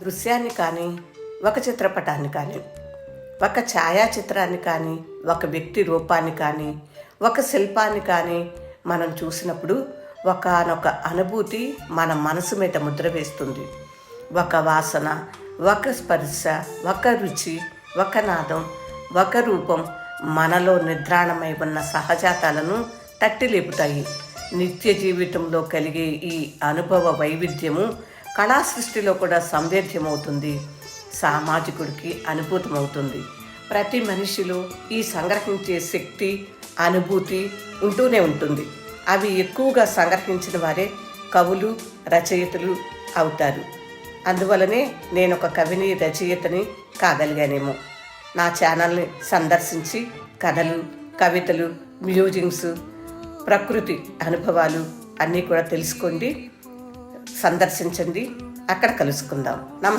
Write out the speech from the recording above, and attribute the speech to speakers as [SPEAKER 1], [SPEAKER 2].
[SPEAKER 1] దృశ్యాన్ని కానీ, ఒక చిత్రపటాన్ని కానీ, ఒక ఛాయాచిత్రాన్ని కానీ, ఒక వ్యక్తి రూపాన్ని కానీ, ఒక శిల్పాన్ని కానీ మనం చూసినప్పుడు ఒకానొక అనుభూతి మన మనసు మీద ముద్ర వేస్తుంది. ఒక వాసన, ఒక స్పర్శ, ఒక రుచి, ఒక నాదం, ఒక రూపం మనలో నిద్రాణమై ఉన్న సహజాతాలను తట్టి లేపుతాయి. నిత్య జీవితంలో కలిగే ఈ అనుభవ వైవిధ్యము కళా సృష్టిలో కూడా సంవేద్యమవుతుంది, సామాజికుడికి అనుభూతమవుతుంది. ప్రతి మనిషిలో ఈ సంగ్రహించే శక్తి, అనుభూతి ఉంటూనే ఉంటుంది. అవి ఎక్కువగా సంగ్రహించిన వారే కవులు, రచయితలు అవుతారు. అందువలనే నేను ఒక కవిని, రచయితని కాగలిగానేమో. నా ఛానల్ని సందర్శించి కథలు, కవితలు, మ్యూజింగ్స్, ప్రకృతి అనుభవాలు అన్నీ కూడా తెలుసుకోండి, సందర్శించండి. అక్కడ కలుసుకుందాం. నమస్తే.